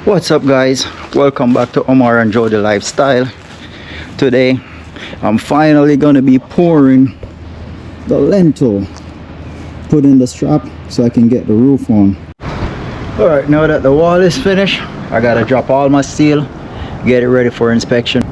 What's up, guys? Welcome back to Omar and Jody Lifestyle. Today I'm finally gonna be pouring the lentil, put in the strap so I can get the roof on. Alright, now that the wall is finished, I gotta drop all my steel, get it ready for inspection.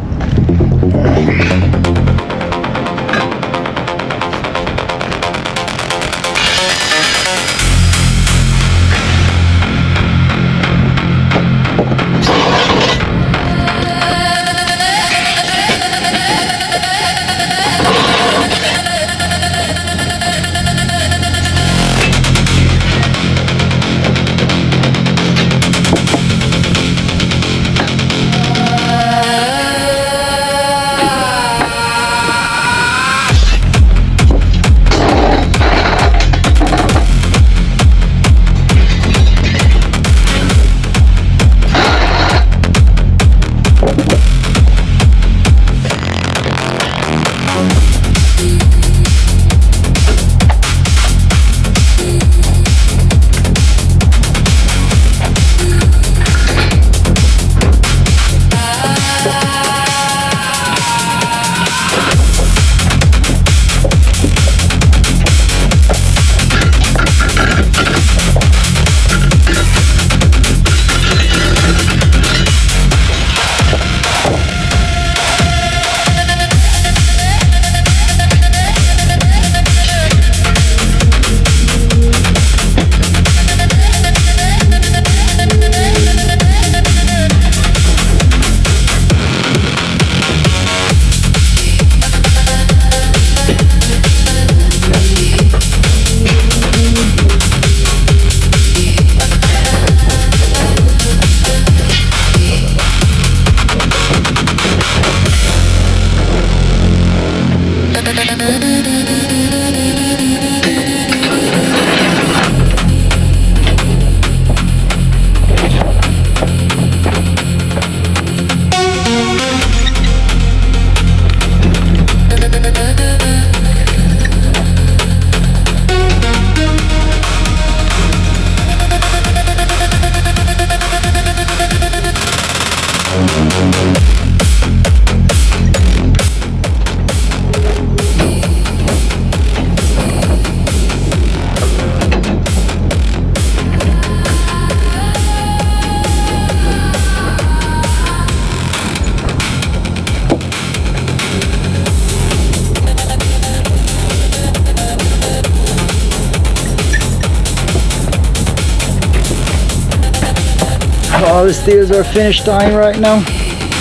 All the steels are finished tying right now.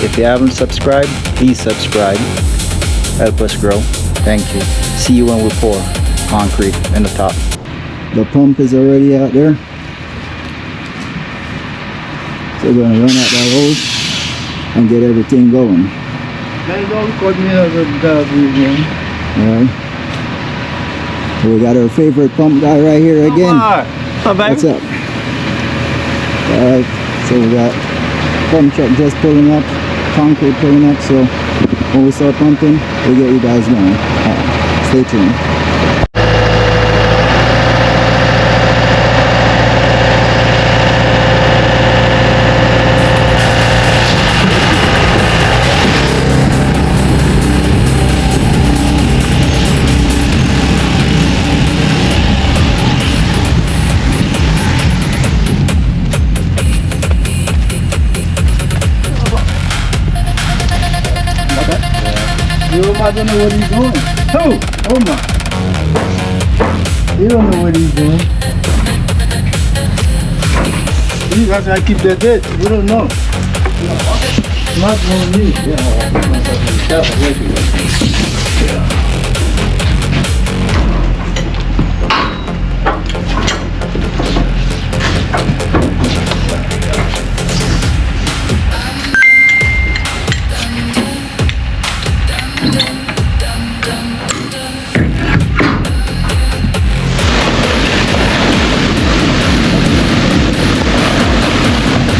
If you haven't subscribed, please subscribe. Help us grow. Thank you. See you when we pour concrete in the top. The pump is already out there. So we're gonna run out that hose and get everything going. Alright. We got our favorite pump guy right here again. What's up? Alright. So we got pump truck just pulling up, concrete pulling up, so when we start pumping, we'll get you guys going. Stay tuned. I don't know what he's doing. Oh my. You don't know what he's doing. You guys gotta keep that dead. You don't know. Not on me. Yeah.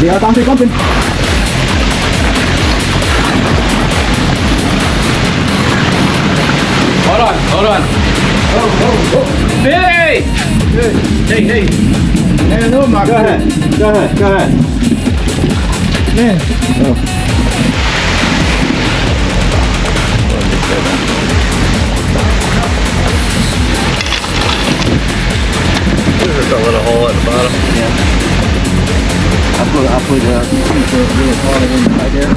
They are concrete pumping. Hold on. Oh. Hey! Hey. Hey, no, Mark. Go ahead. Man. There's a little hole at the bottom. I put a little hole in right there.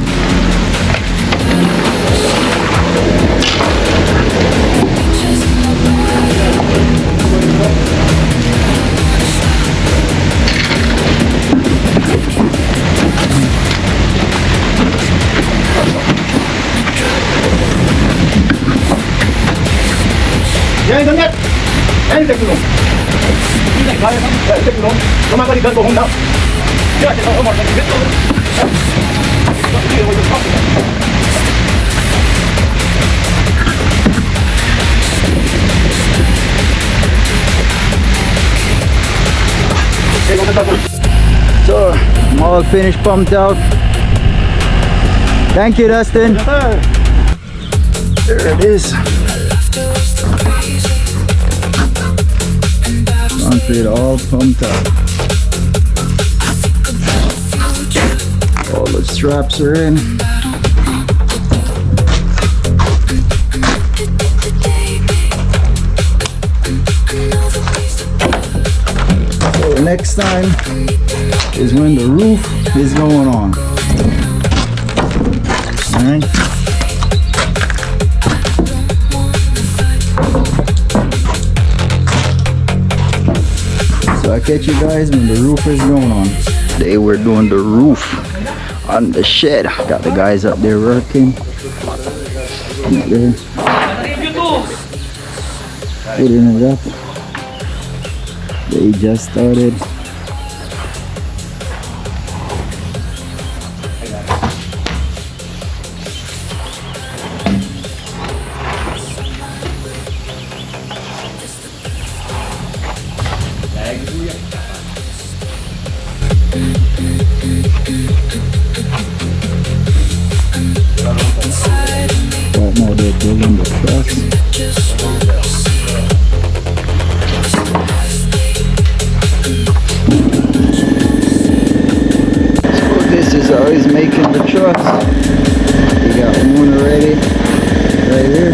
Yan, ganyan. Yan, take it on. Take it on. Come on, go home now. Yeah, take it on. Get over. So I'm all finished, pumped out. Thank you, Dustin. There it is. Concrete all pumped out. All the straps are in. So the next time is when the roof is going on. Alright. So I catch you guys when the roof is going on. Today we're doing the roof on the shed. Got the guys up there working. Up there. Putting it up. They just started. Right now they're building the truss. So this is how he's making the truss. We got one already right here.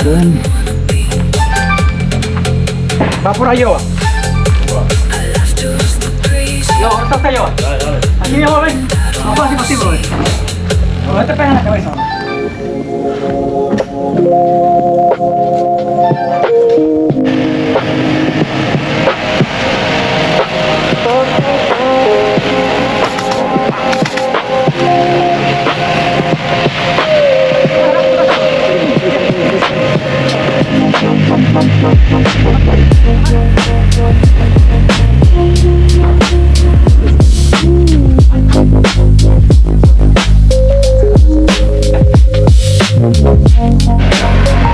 Done. Va por allá. Yo, ahorita está yo. Aquí mi amor, ven. Vamos así pasivo, ven. No te pegas en la cabeza. Thank you.